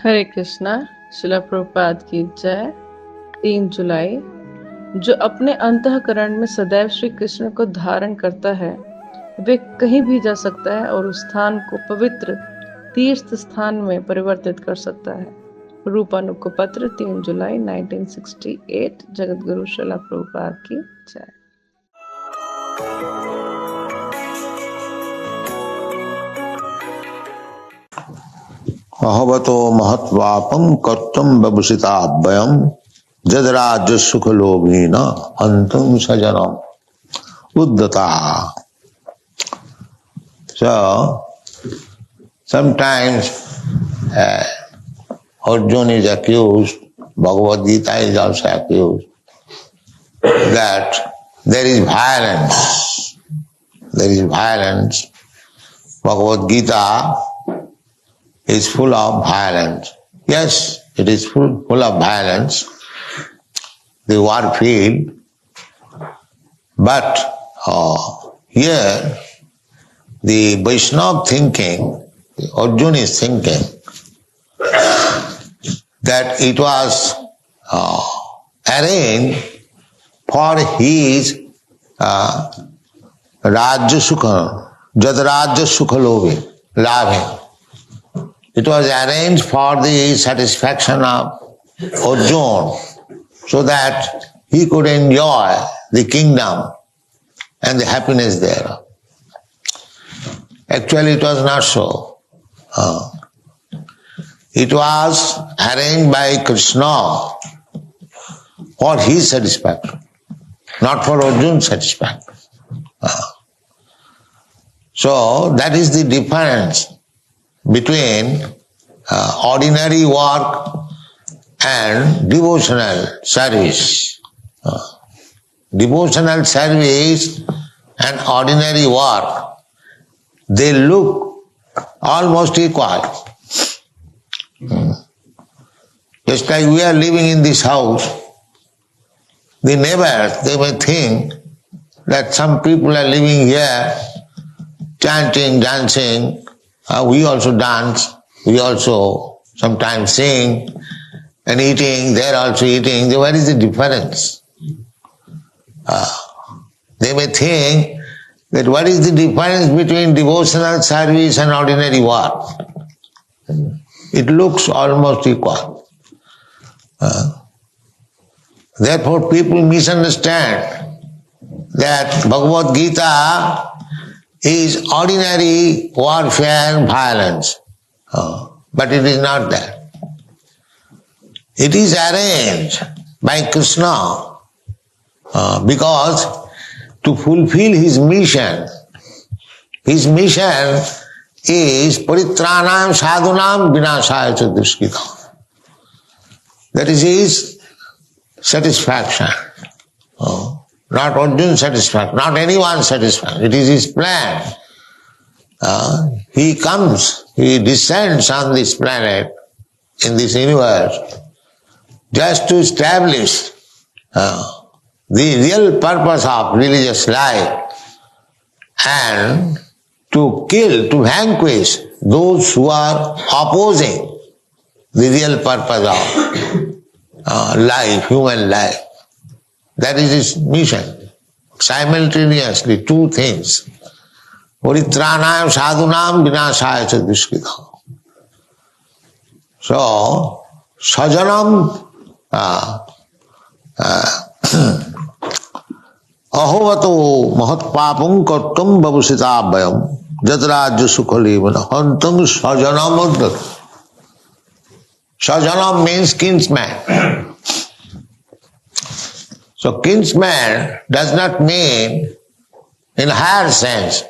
हरे कृष्णा। शिला प्रभुपाद की जय। 3 जुलाई। जो अपने अंतःकरण में सदैव श्री कृष्ण को धारण करता है वे कहीं भी जा सकता है और उस स्थान को पवित्र तीर्थ स्थान में परिवर्तित कर सकता है। रूपानुग पत्र 3 जुलाई 1968। जगत गुरु शिला प्रभुपाद की जय। अहवतो महत्वापम कर्तुम बभूषिताभ्यम जदराज्य सुख लोभीन अंतुम सजनम उद्धता. So sometimes Arjuna is accused, Bhagavad Gita is also accused that there is violence. There is violence. Bhagavad Gita is full of violence. Yes, it is full of violence, the war field, but here the Vaishnava thinking, Arjuna is thinking that it was arranged for his Rajya Sukha, Jad Rajya Sukha Labhi. It was arranged for the satisfaction of Arjuna so that he could enjoy the kingdom and the happiness thereof. Actually, it was not so. It was arranged by Krishna for his satisfaction, not for Arjuna's satisfaction. So, that is the difference between ordinary work and devotional service. Devotional service and ordinary work, they look almost equal. Just like we are living in this house, the neighbors, they may think that some people are living here chanting, dancing. We also dance, we also sometimes sing and eating, they are also eating. What is the difference? They may think that what is the difference between devotional service and ordinary work? It looks almost equal. Therefore people misunderstand that Bhagavad Gita is ordinary warfare and violence. But it is not that. It is arranged by Krishna because to fulfill his mission is paritranam sadhunam vinashaya cha dushkritam. That is his satisfaction. Not Arjuna's satisfaction, not anyone's satisfaction. It is his plan. He comes, he descends on this planet, in this universe, just to establish the real purpose of religious life and to kill, to vanquish those who are opposing the real purpose of life, human life. That is his mission. Simultaneously, two things. Paritranam sadhunam vinashaya cha dushkritam. So, sajanam ahovato mahatpapam kartum babushitabhyam jadrajya sukhalevana hantam sajanam uddhata. Sajanam means kinsman. So kinsman does not mean in higher sense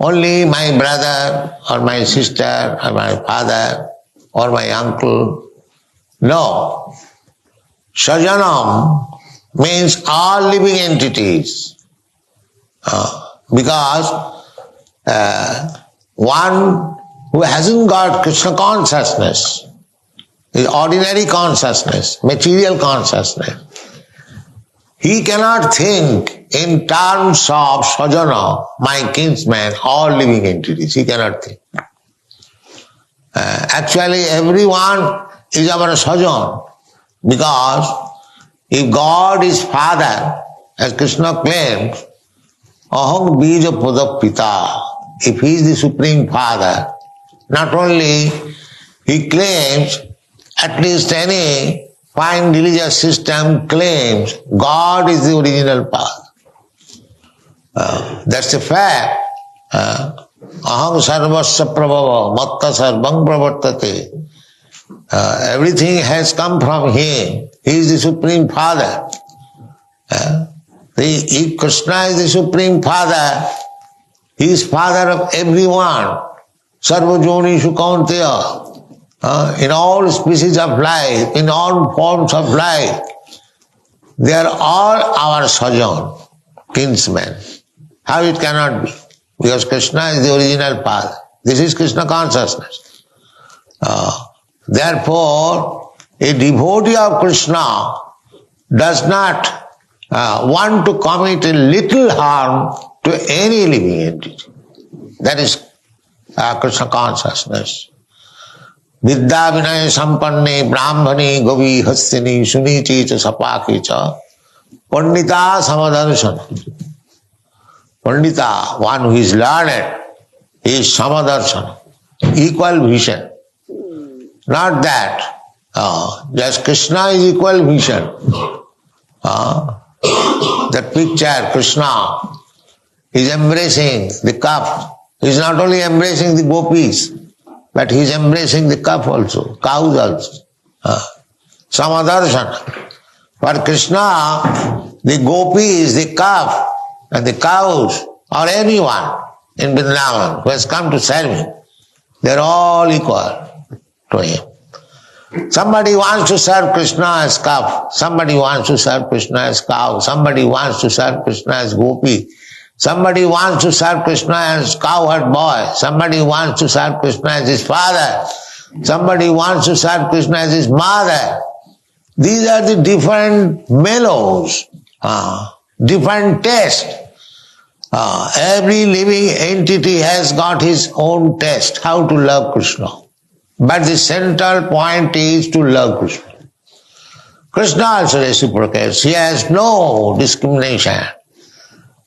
only my brother or my sister or my father or my uncle. No. Sajanam means all living entities. Because one who hasn't got Krishna consciousness, is ordinary consciousness, material consciousness, he cannot think in terms of sajana, my kinsman, all living entities. He cannot think. Actually, everyone is our sajan, because if God is Father, as Krishna claims, aham bija pada pita, if he is the Supreme Father, not only he claims, at least any fine religious system claims God is the original Father. That's a fact. Aham sarvasya prabhava matta sarvam pravartate. Everything has come from him. He is the Supreme Father. If Krishna is the Supreme Father, he is Father of everyone. Sarvajonishu kaunteya. In all species of life, in all forms of life, they are all our sajan, kinsmen. How it cannot be? Because Krishna is the original Father. This is Krishna consciousness. Therefore, a devotee of Krishna does not want to commit a little harm to any living entity. That is Krishna consciousness. Vidya vinaya sampanne brahmani gavi hastini sunichi cha sapaki cha pandita samadarshana. Pandita, one who is learned, is samadarshana, equal vision. Not that just Krishna is equal vision. That picture, Krishna is embracing the cup. He is not only embracing the gopis, but he is embracing the cup also, cows also. Samadarshana. For Krishna, the gopis, the cup, and the cows, or anyone in Vrindavan who has come to serve him, they are all equal to him. Somebody wants to serve Krishna as calf, somebody wants to serve Krishna as cow, somebody wants to serve Krishna as gopi, somebody wants to serve Krishna as cowherd boy, somebody wants to serve Krishna as his father, somebody wants to serve Krishna as his mother. These are the different mellows, different taste. Every living entity has got his own taste, how to love Krishna. But the central point is to love Krishna. Krishna also reciprocates. He has no discrimination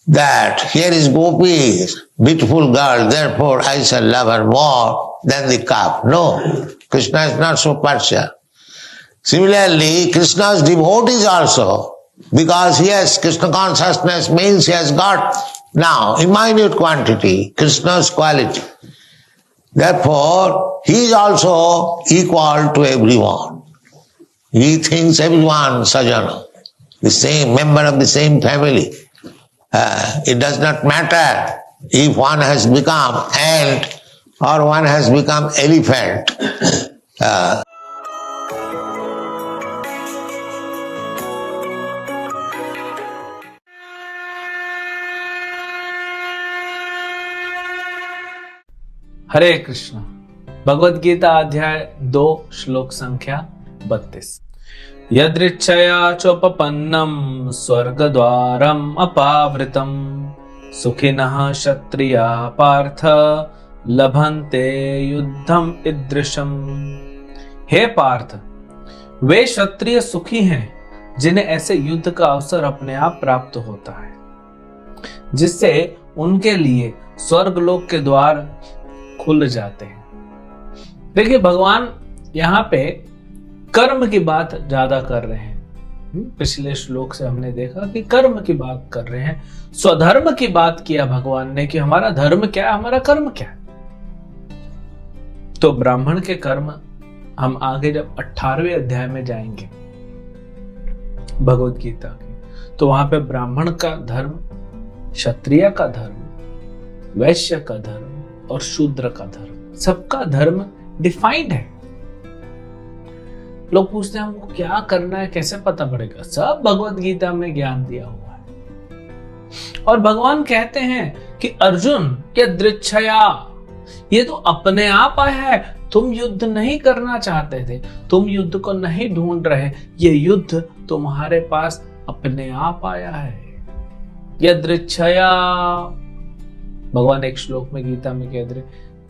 that here is Gopi, beautiful girl, therefore I shall love her more than the calf. No, Krishna is not so partial. Similarly, Krishna's devotees also, because he has Krishna consciousness, means he has got now in minute quantity Krishna's quality. Therefore, he is also equal to everyone. He thinks everyone sajana, the same member of the same family. It does not matter if one has become ant or one has become elephant. हरे कृष्ण। भगवद गीता अध्याय 2 श्लोक संख्या 32। यदृच्छया चोपपन्नम स्वर्गद्वारम अपावृतम सुखिनः क्षत्रिया पार्थ लभन्ते युद्धम ईदृशम। हे पार्थ, वे क्षत्रिय सुखी हैं जिन्हें ऐसे युद्ध का अवसर अपने आप प्राप्त होता है, जिससे उनके लिए स्वर्गलोक के द्वार खुल जाते हैं। देखिए, भगवान यहाँ पे कर्म की बात ज्यादा कर रहे हैं। पिछले श्लोक से हमने देखा कि कर्म की बात कर रहे हैं, स्वधर्म की बात किया भगवान ने कि हमारा धर्म क्या है, हमारा कर्म क्या है। तो ब्राह्मण के कर्म हम आगे जब 18वें अध्याय में जाएंगे भगवद गीता के, तो वहां पे ब्राह्मण का धर्म, क्षत्रिय का धर्म, वैश्य का धर्म और शूद्र का धर्म, सबका धर्म डिफाइंड है। लोग पूछते हैं हमको क्या करना है, कैसे पता पड़ेगा? सब भगवत गीता में ज्ञान दिया हुआ है। और भगवान कहते हैं कि अर्जुन, यदृच्छया, ये तो अपने आप आया है। तुम युद्ध नहीं करना चाहते थे, तुम युद्ध को नहीं ढूंढ रहे, ये युद्ध तुम्हारे पास अपने आप आया है। यदृच्छया, भगवान एक श्लोक में गीता में कह रहे,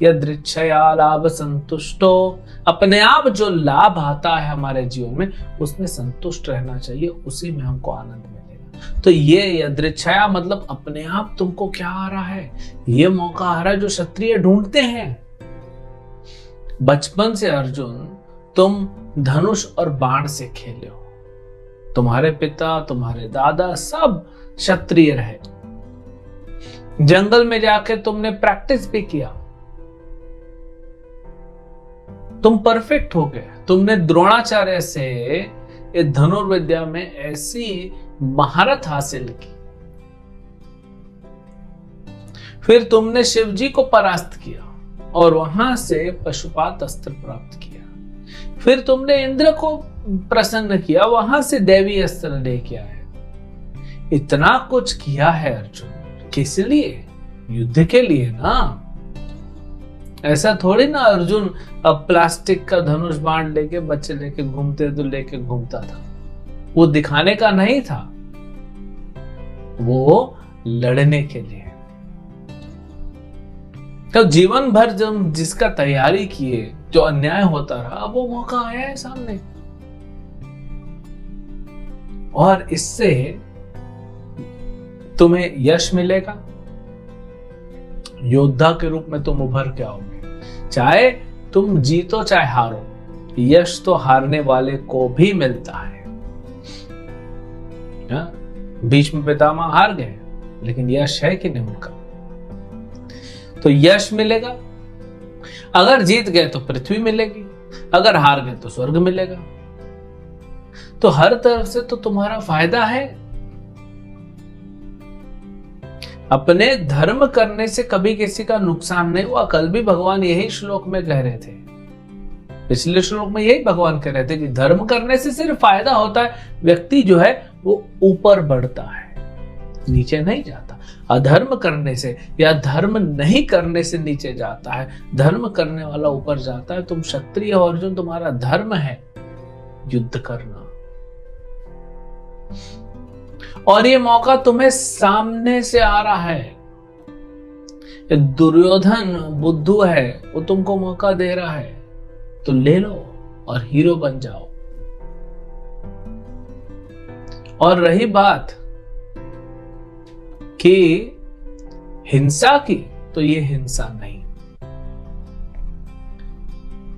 यदृच्छया लाभ संतुष्टो, अपने आप जो लाभ आता है हमारे जीवन में उसमें संतुष्ट रहना चाहिए, उसी में हमको आनंद मिलेगा। तो ये यदृच्छया मतलब अपने आप तुमको क्या आ रहा है, ये मौका आ रहा है जो क्षत्रिय ढूंढते हैं। बचपन से अर्जुन तुम धनुष और बाण से खेले हो, तुम्हारे पिता तुम्हारे दादा सब क्षत्रिय रहे, जंगल में जाके तुमने प्रैक्टिस भी किया, तुम परफेक्ट हो गए। तुमने द्रोणाचार्य से ये धनुर्विद्या में ऐसी महारत हासिल की, फिर तुमने शिवजी को परास्त किया और वहां से पशुपात अस्त्र प्राप्त किया, फिर तुमने इंद्र को प्रसन्न किया, वहां से देवी अस्त्र लेके आए। इतना कुछ किया है अर्जुन, किस लिए? युद्ध के लिए ना। ऐसा थोड़ी ना अर्जुन अब प्लास्टिक का धनुष बाण लेके बच्चे लेके घूमते तो लेके घूमता था, वो दिखाने का नहीं था, वो लड़ने के लिए। तो जीवन भर जब जिसका तैयारी किए, जो अन्याय होता रहा, वो मौका आया है सामने, और इससे तुम्हें यश मिलेगा। योद्धा के रूप में तुम उभर के आओगे, चाहे तुम जीतो चाहे हारो, यश तो हारने वाले को भी मिलता है। भीष्म पितामह हार गए, लेकिन यश है कि नहीं उनका? तो यश मिलेगा। अगर जीत गए तो पृथ्वी मिलेगी, अगर हार गए तो स्वर्ग मिलेगा। तो हर तरफ से तो तुम्हारा फायदा है। अपने धर्म करने से कभी किसी का नुकसान नहीं हुआ। कल भी भगवान यही श्लोक में कह रहे थे, पिछले श्लोक में यही भगवान कह रहे थे कि धर्म करने से सिर्फ फायदा होता है, व्यक्ति जो है वो ऊपर बढ़ता है, नीचे नहीं जाता। अधर्म करने से या धर्म नहीं करने से नीचे जाता है, धर्म करने वाला ऊपर जाता है। तुम क्षत्रिय हो अर्जुन, तुम्हारा धर्म है युद्ध करना, और ये मौका तुम्हें सामने से आ रहा है। दुर्योधन बुद्धू है, वो तुमको मौका दे रहा है, तो ले लो और हीरो बन जाओ। और रही बात कि हिंसा की, तो ये हिंसा नहीं।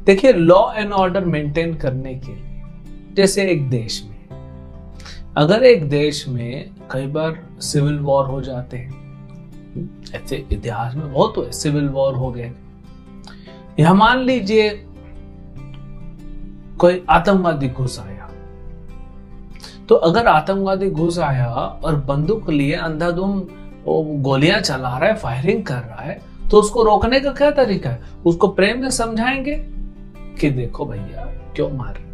देखिए, लॉ एंड ऑर्डर मेंटेन करने के लिए, जैसे एक देश में, अगर एक देश में कई बार सिविल वॉर हो जाते हैं, ऐसे इतिहास में बहुत हुए, सिविल वॉर हो गए, या मान लीजिए कोई आतंकवादी घुस आया, तो अगर आतंकवादी घुस आया और बंदूक लिए अंधाधुंध गोलियां चला रहा है, फायरिंग कर रहा है, तो उसको रोकने का क्या तरीका है? उसको प्रेम से समझाएंगे कि देखो भैया क्यों मार रहे हो,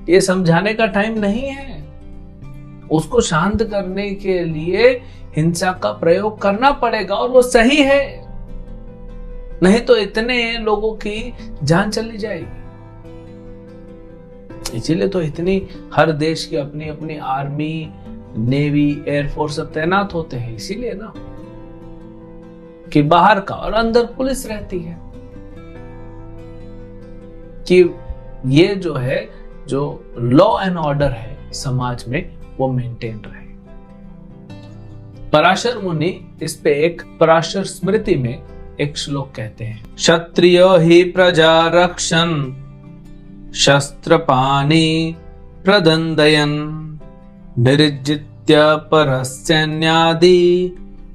ये समझाने का टाइम नहीं है। उसको शांत करने के लिए हिंसा का प्रयोग करना पड़ेगा, और वो सही है, नहीं तो इतने लोगों की जान चली जाएगी। इसीलिए तो इतनी हर देश की अपनी अपनी आर्मी, नेवी, एयरफोर्स सब तैनात होते हैं, इसीलिए ना कि बाहर का और अंदर पुलिस रहती है, कि ये जो है, जो लॉ एंड ऑर्डर है समाज में, वो मेंटेन रहे। पराशर मुनि इस पे एक पराशर स्मृति में एक श्लोक कहते हैं, क्षत्रियो ही प्रजा रक्षन् शस्त्रपाणि प्रदंदयन् निरुज्जित्य परस्यन्यादि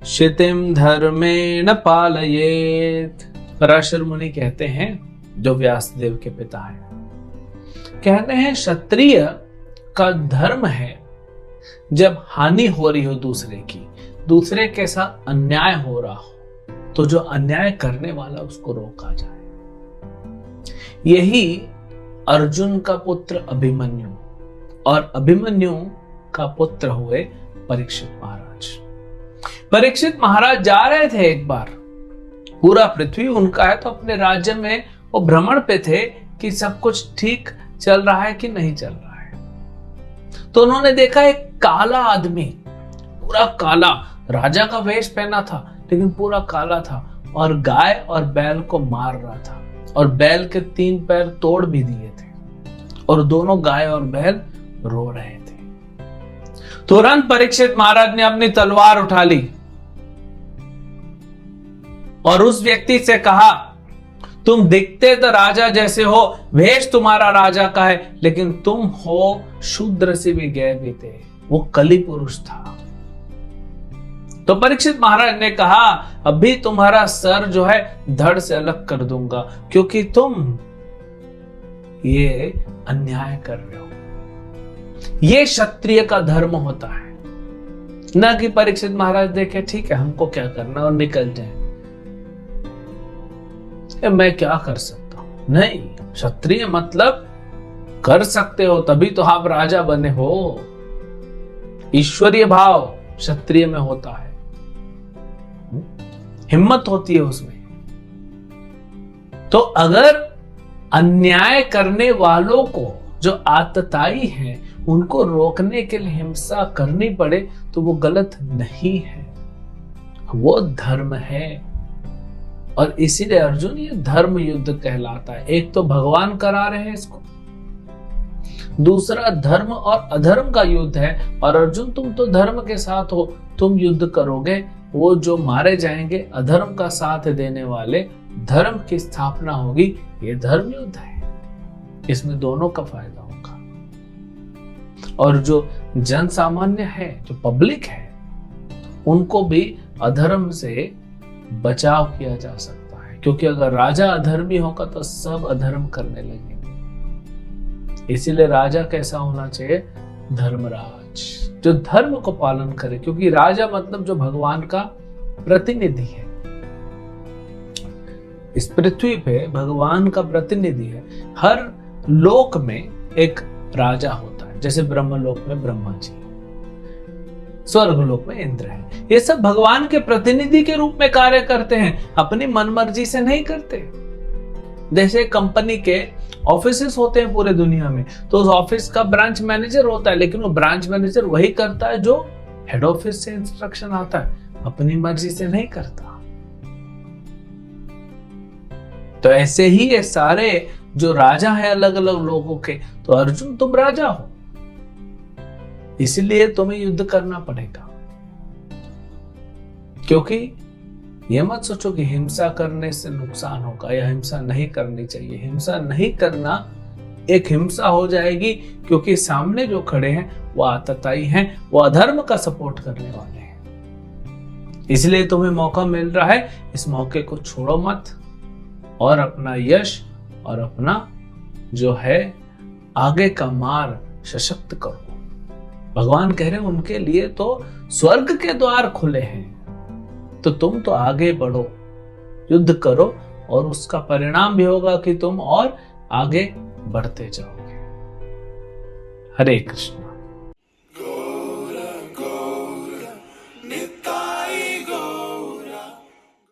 क्षितिम धर्मेण पालयेत्। पराशर मुनि कहते हैं, जो व्यासदेव के पिता हैं, कहते हैं क्षत्रिय का धर्म है, जब हानि हो रही हो दूसरे की, दूसरे के साथ अन्याय हो रहा हो, तो जो अन्याय करने वाला उसको रोका जाए। यही अर्जुन का पुत्र अभिमन्यु और अभिमन्यु का पुत्र हुए परीक्षित महाराज। परीक्षित महाराज जा रहे थे एक बार, पूरा पृथ्वी उनका है, तो अपने राज्य में वो भ्रमण पे थे कि सब कुछ ठीक चल रहा है कि नहीं चल रहा है। तो उन्होंने देखा एक काला आदमी, पूरा काला, राजा का वेश पहना था लेकिन पूरा काला था, और गाय और बैल को मार रहा था और बैल के 3 पैर तोड़ भी दिए थे और दोनों गाय और बैल रो रहे थे। तुरंत परीक्षित महाराज ने अपनी तलवार उठा ली और उस व्यक्ति से कहा, तुम दिखते तो राजा जैसे हो, वेश तुम्हारा राजा का है, लेकिन तुम हो शूद्र से भी गए भी थे। वो कली पुरुष था। तो परीक्षित महाराज ने कहा, अभी तुम्हारा सर जो है धड़ से अलग कर दूंगा, क्योंकि तुम ये अन्याय कर रहे हो। ये क्षत्रिय का धर्म होता है, ना कि परीक्षित महाराज देखे ठीक है हमको क्या करना और निकल जाए, मैं क्या कर सकता हूं। नहीं, क्षत्रिय मतलब कर सकते हो, तभी तो आप राजा बने हो। ईश्वरीय भाव क्षत्रिय में होता है, हिम्मत होती है उसमें। तो अगर अन्याय करने वालों को, जो आतताई हैं, उनको रोकने के लिए हिंसा करनी पड़े तो वो गलत नहीं है, वो धर्म है। और इसीलिए अर्जुन ये धर्म युद्ध कहलाता है। एक तो भगवान करा रहे हैं इसको, दूसरा धर्म और अधर्म का युद्ध है। और अर्जुन तुम तो धर्म के साथ हो, तुम युद्ध करोगे, वो जो मारे जाएंगे अधर्म का साथ देने वाले, धर्म की स्थापना होगी। ये धर्म युद्ध है, इसमें दोनों का फायदा होगा। और जो जन सामान्य है, जो पब्लिक है, उनको भी अधर्म से बचाव किया जा सकता है, क्योंकि अगर राजा अधर्मी होगा तो सब अधर्म करने लगेंगे। इसीलिए राजा कैसा होना चाहिए? धर्मराज, जो धर्म को पालन करे, क्योंकि राजा मतलब जो भगवान का प्रतिनिधि है। इस पृथ्वी पे भगवान का प्रतिनिधि है। हर लोक में एक राजा होता है, जैसे ब्रह्मलोक में ब्रह्मा जी, स्वर्गलोक में इंद्र है। ये सब भगवान के प्रतिनिधि के रूप में कार्य करते हैं, अपनी मनमर्जी से नहीं करते। जैसे कंपनी के ऑफिसेस होते हैं पूरे दुनिया में, तो उस ऑफिस का ब्रांच मैनेजर होता है, लेकिन वो ब्रांच मैनेजर वही करता है जो हेड ऑफिस से इंस्ट्रक्शन आता है, अपनी मर्जी से नहीं करता। तो ऐसे ही ये सारे जो राजा है अलग अलग लोगों के, तो अर्जुन तुम राजा हो, इसलिए तुम्हें युद्ध करना पड़ेगा। क्योंकि ये मत सोचो कि हिंसा करने से नुकसान होगा या हिंसा नहीं करनी चाहिए। हिंसा नहीं करना एक हिंसा हो जाएगी, क्योंकि सामने जो खड़े हैं वो आतताई हैं, वो अधर्म का सपोर्ट करने वाले हैं। इसलिए तुम्हें मौका मिल रहा है, इस मौके को छोड़ो मत और अपना यश और अपना जो है आगे का मार्ग सशक्त करो। भगवान कह रहे हैं उनके लिए तो स्वर्ग के द्वार खुले हैं, तो तुम तो आगे बढ़ो, युद्ध करो, और उसका परिणाम भी होगा कि तुम और आगे बढ़ते जाओगे। हरे कृष्ण।